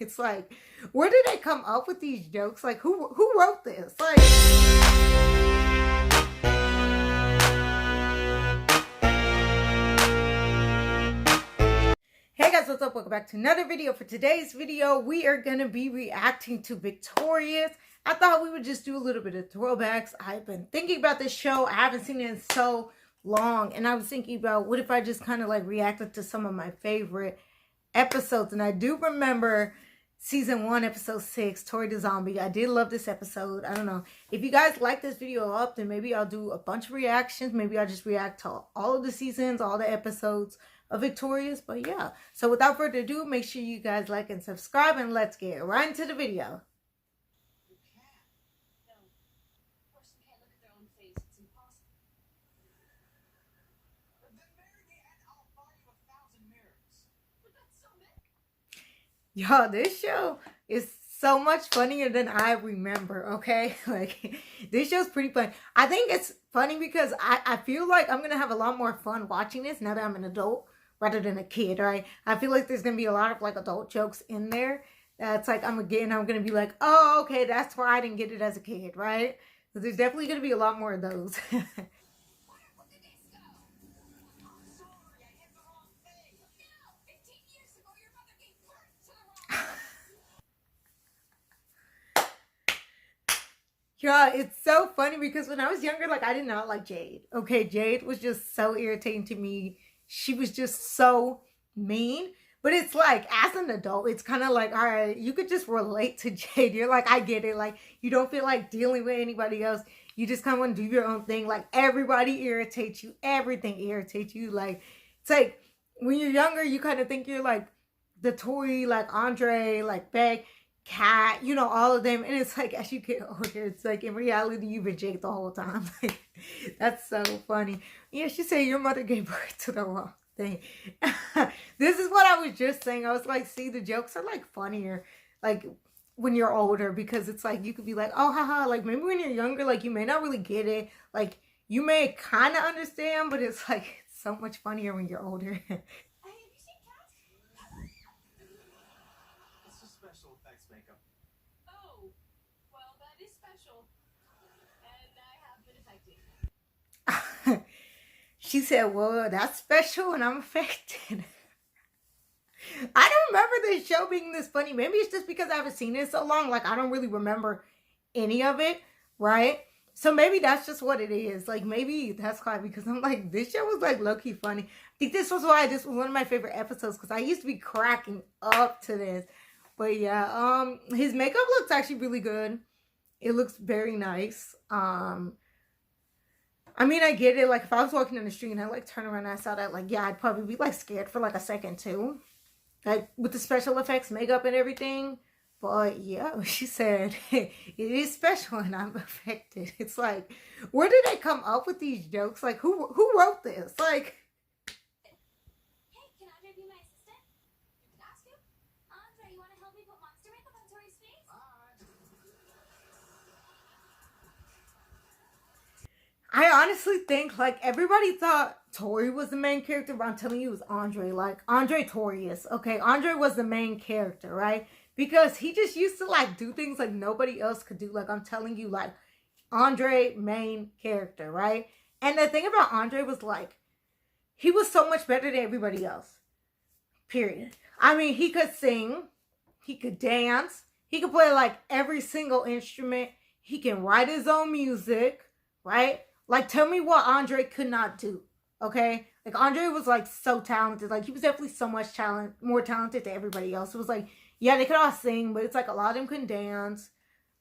It's like, where did they come up with these jokes? Like, who wrote this? Like, hey guys, what's up? Welcome back to another video. For today's video, we are going to be reacting to Victorious. I thought we would just do a little bit of throwbacks. I've been thinking about this show. I haven't seen it in so long. And I was thinking about what if I just kind of like reacted to some of my favorite episodes. And I do remember season 1, episode 6, Tori the Zombie. I did love this episode. I don't know. If you guys like this video up, then maybe I'll do a bunch of reactions. Maybe I'll just react to all of the seasons, all the episodes of Victorious. But yeah, so without further ado, make sure you guys like and subscribe, and let's get right into the video. Y'all, this show is so much funnier than I remember, okay? Like, this show's pretty funny. I think it's funny because I feel like I'm going to have a lot more fun watching this now that I'm an adult rather than a kid, right? I feel like there's going to be a lot of, like, adult jokes in there. That's like, I'm going to be like, oh, okay, that's why I didn't get it as a kid, right? So there's definitely going to be a lot more of those. Yeah, it's so funny because when I was younger, like, I did not like Jade. Okay, Jade was just so irritating to me. She was just so mean. But it's like, as an adult, it's kind of like, all right, you could just relate to Jade. You're like, I get it. Like, you don't feel like dealing with anybody else. You just kind of want to do your own thing. Like, everybody irritates you. Everything irritates you. Like, it's like, when you're younger, you kind of think you're like the Tori, like Andre, like Beck, Cat, you know, all of them. And it's like, as you get older, it's like, in reality, you've been Jake the whole time. Like, that's so funny. Yeah, she said your mother gave birth to the wrong thing. This is what I was just saying. I was like, see, the jokes are like funnier, like when you're older, because it's like, you could be like, oh, haha, like maybe when you're younger, like you may not really get it. Like, you may kind of understand, but it's like so much funnier when you're older. Makeup. Oh, well, that is special. And I have been affected. She said, well, that's special and I'm affected. I don't remember this show being this funny. Maybe it's just because I haven't seen it so long. Like, I don't really remember any of it, right? So maybe that's just what it is. Like, maybe that's why, because I'm like, this show was like low-key funny. I think this was why this was one of my favorite episodes, because I used to be cracking up to this. But yeah, his makeup looks actually really good. It looks very nice. I mean, I get it. Like, if I was walking in the street and I like turn around and I saw that, like, yeah, I'd probably be like scared for like a second too. Like, with the special effects, makeup and everything. But yeah, she said, it is special and I'm affected. It's like, where did they come up with these jokes? Like, who wrote this? Like, I honestly think, like, everybody thought Tori was the main character, but I'm telling you, it was Andre. Like, Andre Torius. Okay, Andre was the main character, right? Because he just used to, like, do things like nobody else could do. Like, I'm telling you, like, Andre, main character, right? And the thing about Andre was, like, he was so much better than everybody else. Period. I mean, he could sing. He could dance. He could play, like, every single instrument. He can write his own music, right? Like, tell me what Andre could not do, okay? Like, Andre was, like, so talented. Like, he was definitely so much more talented than everybody else. It was like, yeah, they could all sing, but it's like a lot of them couldn't dance.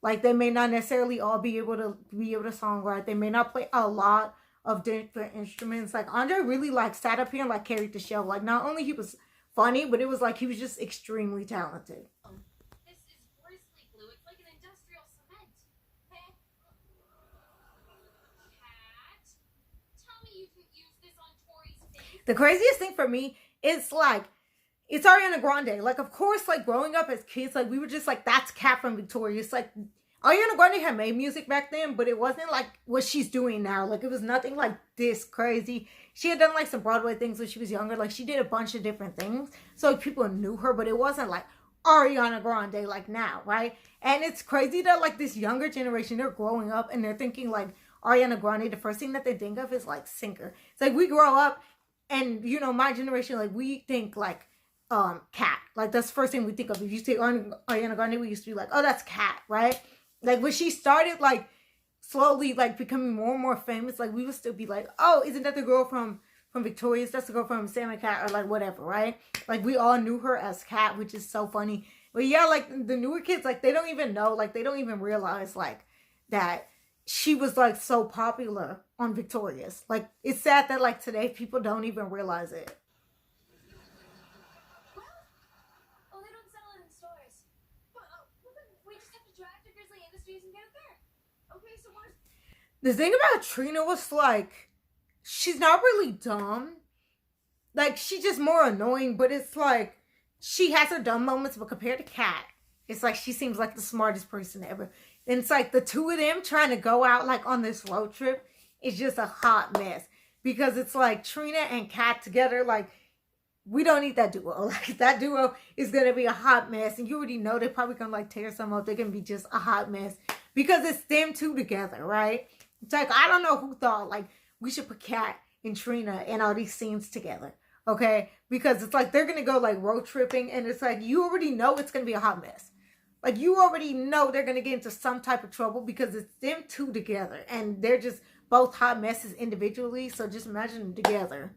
Like, they may not necessarily all be able to songwrite. They may not play a lot of different instruments. Like, Andre really, like, sat up here and, like, carried the show. Like, not only he was funny, but it was like he was just extremely talented. The craziest thing for me is, like, it's Ariana Grande. Like, of course, like, growing up as kids, like, we were just like, that's Cat from Victorious. Like, Ariana Grande had made music back then, but it wasn't like what she's doing now. Like, it was nothing like this crazy. She had done like some Broadway things when she was younger. Like, she did a bunch of different things. So like, people knew her, but it wasn't like, Ariana Grande like now, right? And it's crazy that like this younger generation, they're growing up and they're thinking like Ariana Grande, the first thing that they think of is like singer. It's like we grow up and you know, my generation, like we think like Cat. Like that's the first thing we think of. If you say Ariana Grande, we used to be like, oh, that's Cat, right? Like when she started like slowly like becoming more and more famous, like we would still be like, oh, isn't that the girl from Victorious? That's the girl from Sam and Cat or like whatever, right? Like we all knew her as Cat, which is so funny. But yeah, like the newer kids, like they don't even know, like they don't even realize like that she was like so popular on Victorious. Like it's sad that like today people don't even realize it. Well, oh, they don't sell it in stores. But we just have to drive to Grizzly Industries and get it there. Okay, so what? The thing about Trina was like, she's not really dumb. Like she's just more annoying, but it's like she has her dumb moments, but compared to Cat, it's like she seems like the smartest person ever. And it's like the two of them trying to go out like on this road trip is just a hot mess. Because it's like Trina and Cat together, like we don't need that duo. Like that duo is gonna be a hot mess. And you already know they're probably gonna like tear some up. They're gonna be just a hot mess. Because it's them two together, right? It's like I don't know who thought like we should put Cat and Trina in all these scenes together. Okay? Because it's like they're gonna go like road tripping and it's like you already know it's gonna be a hot mess. Like you already know they're gonna get into some type of trouble because it's them two together and they're just both hot messes individually. So just imagine them together.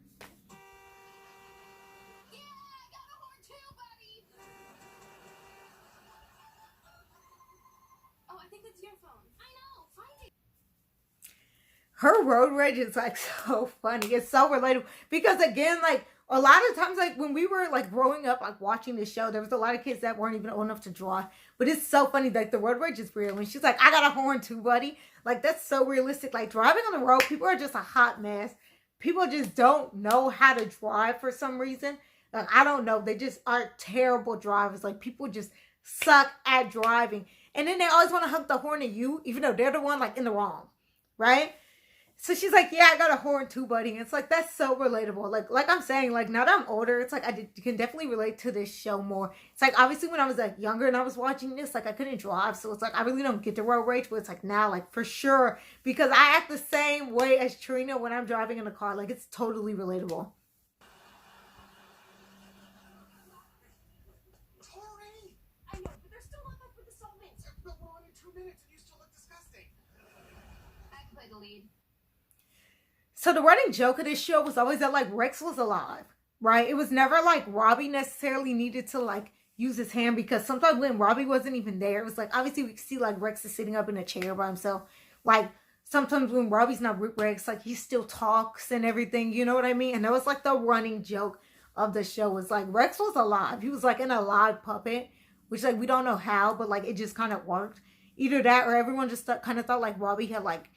Yeah, I got a horn too, buddy. Oh, I think that's your phone. I know. Find it. Her road rage is like so funny. It's so relatable because again, like a lot of times, like when we were like growing up, like watching this show, there was a lot of kids that weren't even old enough to drive. But it's so funny, like the road rage is real. And she's like, I got a horn too, buddy. Like that's so realistic. Like driving on the road, people are just a hot mess. People just don't know how to drive for some reason. Like I don't know. They just are terrible drivers. Like people just suck at driving. And then they always want to honk the horn at you, even though they're the one like in the wrong. Right? So she's like, yeah, I got a horn too, buddy. And it's like, that's so relatable. Like I'm saying, like now that I'm older, it's like can definitely relate to this show more. It's like, obviously when I was like younger and I was watching this, like I couldn't drive. So it's like, I really don't get the road rage, but it's like now, like for sure, because I act the same way as Trina when I'm driving in a car. Like it's totally relatable. Tori! I know, but they're still up with the solvents. But we're only 2 minutes and you still look disgusting. I can play the lead. So the running joke of this show was always that like Rex was alive, right? It was never like Robbie necessarily needed to like use his hand because sometimes when Robbie wasn't even there, it was like obviously we could see like Rex is sitting up in a chair by himself. Like sometimes when Robbie's not with Rex, like he still talks and everything, you know what I mean? And that was like the running joke of the show was like Rex was alive. He was like an alive puppet, which like we don't know how, but like it just kind of worked. Either that or everyone just kind of thought like Robbie had like,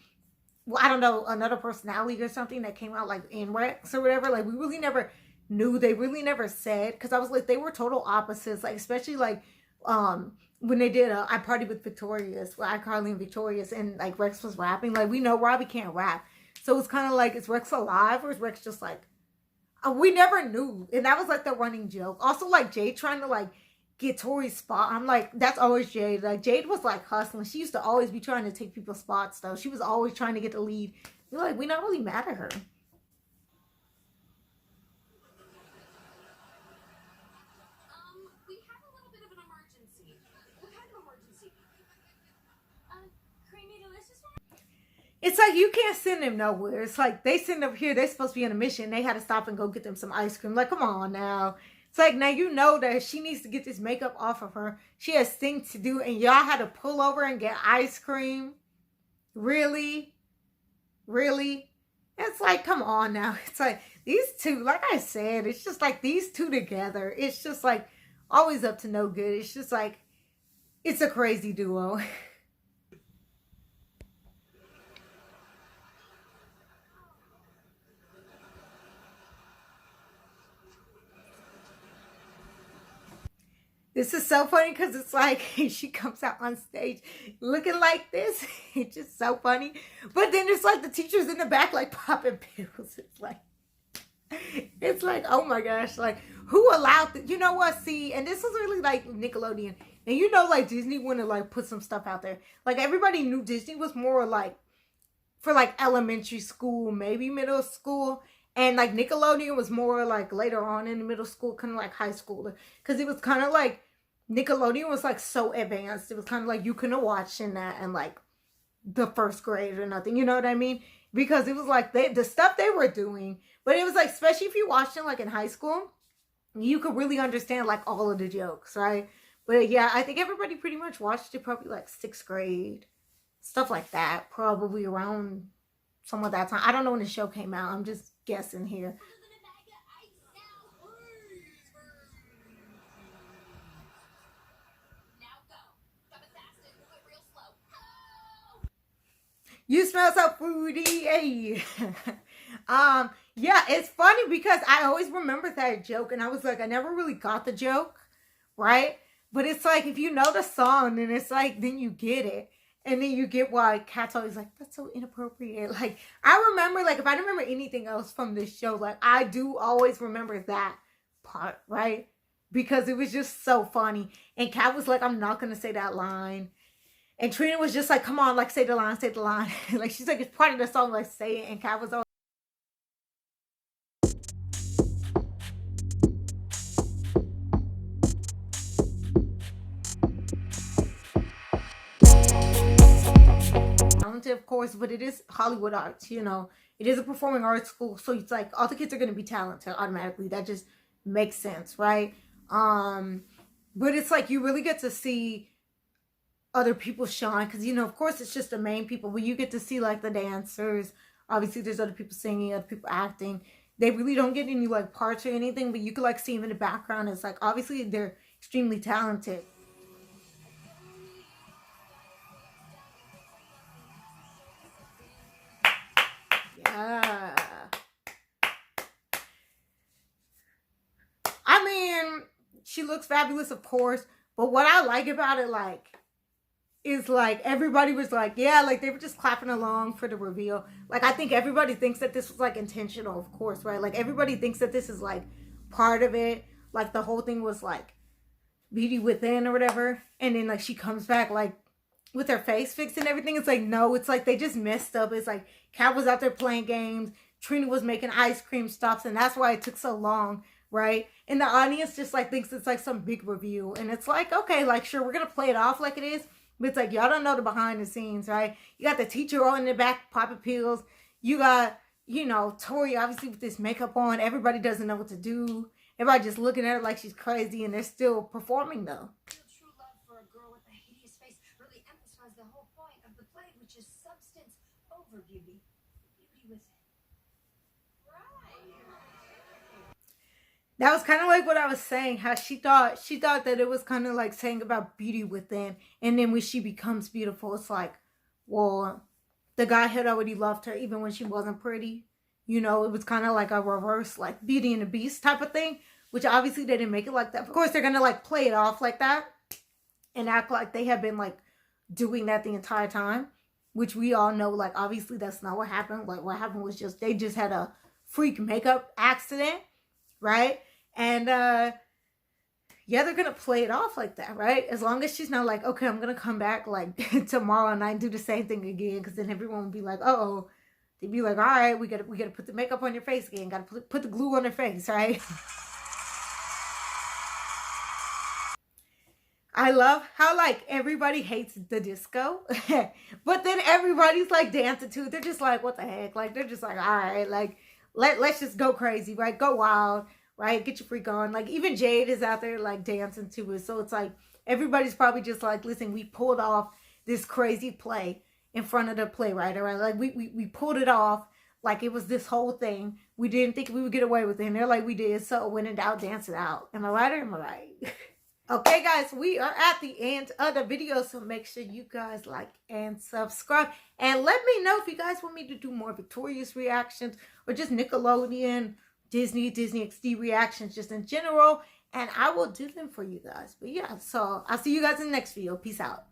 well, I don't know, another personality or something that came out like in Rex or whatever. Like we really never knew. They really never said, because I was like, they were total opposites. Like especially like when they did I Party with Victorious, well, iCarly and Victorious, and like Rex was rapping. Like we know Robbie can't rap, so it's kind of like, is Rex alive or is Rex just like, we never knew. And that was like the running joke. Also like Jade trying to like get Tori's spot. I'm like, that's always Jade. Like Jade was like hustling. She used to always be trying to take people's spots though. She was always trying to get the lead. You're like, we not really mad at her. We have a little bit of an emergency. What kind of emergency? Creamy delicious one? It's like you can't send them nowhere. It's like they send them here. They're supposed to be on a mission. They had to stop and go get them some ice cream. Like, come on now. It's like, now you know that she needs to get this makeup off of her. She has things to do, and y'all had to pull over and get ice cream. Really? Really? It's like, come on now. It's like, these two, like I said, it's just like these two together. It's just like always up to no good. It's just like, it's a crazy duo. This is so funny because it's like she comes out on stage looking like this. It's just so funny. But then it's like the teachers in the back like popping pills. It's like, oh my gosh. Like, Who allowed you know what? See, and this was really like Nickelodeon. And you know, like Disney wouldn't like put some stuff out there. Like everybody knew Disney was more like for like elementary school, maybe middle school. And like Nickelodeon was more like later on in the middle school, kind of like high school. Because it was kind of like Nickelodeon was like so advanced. It was kind of like you couldn't watch in that and like the first grade or nothing. You know what I mean? Because it was like the stuff they were doing. But it was like, especially if you watched it like in high school, you could really understand like all of the jokes, right? But yeah, I think everybody pretty much watched it probably like 6th grade. Stuff like that. Probably around some of that time. I don't know when the show came out. I'm just guessing here. You smell so fruity. Hey. Yeah, it's funny because I always remember that joke and I was like, I never really got the joke, right? But it's like if you know the song and it's like then you get it. And then you get why Cat's always like, that's so inappropriate. Like, I remember, like, if I don't remember anything else from this show, like, I do always remember that part, right? Because it was just so funny. And Cat was like, I'm not going to say that line. And Trina was just like, come on, like, say the line, say the line. Like, she's like, it's part of the song, like, say it. And Cat was all talented, of course, but it is Hollywood arts, you know. It is a performing arts school, so it's like all the kids are going to be talented automatically. That just makes sense, right? But it's like you really get to see other people shine because, you know, of course, it's just the main people, but you get to see like the dancers. Obviously, there's other people singing, other people acting. They really don't get any like parts or anything, but you could like see them in the background. It's like obviously they're extremely talented. Yeah. I mean, she looks fabulous, of course. But what I like about it, like, is like everybody was like, yeah, like they were just clapping along for the reveal. Like, I think everybody thinks that this was like intentional, of course, right? Like, everybody thinks that this is like part of it. Like, the whole thing was like beauty within or whatever. And then like she comes back like with her face fixed and everything. It's like, no, it's like they just messed up. It's like Cat was out there playing games. Trina was making ice cream stops, and that's why it took so long, right? And the audience just like thinks it's like some big review. And it's like, okay, like sure, we're gonna play it off like it is, but it's like y'all don't know the behind the scenes, right? You got the teacher all in the back popping pills. You got, you know, Tori obviously with this makeup on. Everybody doesn't know what to do. Everybody just looking at her like she's crazy, and they're still performing though. True love for a girl with a hideous face really emphasized the whole point of the play, which is substance over beauty. Beauty within. That was kind of like what I was saying, how she thought that it was kind of like saying about beauty within, and then when she becomes beautiful, it's like, well, the guy had already loved her even when she wasn't pretty. You know, it was kind of like a reverse, like Beauty and the Beast type of thing, which obviously they didn't make it like that. Of course, they're gonna like play it off like that and act like they have been like doing that the entire time, which we all know, like obviously that's not what happened. Like what happened was just they just had a freak makeup accident, right? And yeah, they're gonna play it off like that, right? As long as she's not like, okay, I'm gonna come back like tomorrow night and do the same thing again, because then everyone will be like, oh, they'd be like, all right, we gotta put the makeup on your face again, gotta put the glue on her face, right? I love how like everybody hates the disco, but then everybody's like dancing too. They're just like, what the heck? Like they're just like, all right, like let's just go crazy, right? Go wild, right? Get your freak on. Like even Jade is out there like dancing to it. So it's like everybody's probably just like, listen, we pulled off this crazy play in front of the playwright, right? Like we pulled it off like it was this whole thing. We didn't think we would get away with it. And they're like, we did. So when in doubt, dance it out. Am I right or am I right? Okay, guys, we are at the end of the video, so make sure you guys like and subscribe. And let me know if you guys want me to do more Victorious reactions or just Nickelodeon, Disney XD reactions just in general. And I will do them for you guys. But yeah, so I'll see you guys in the next video. Peace out.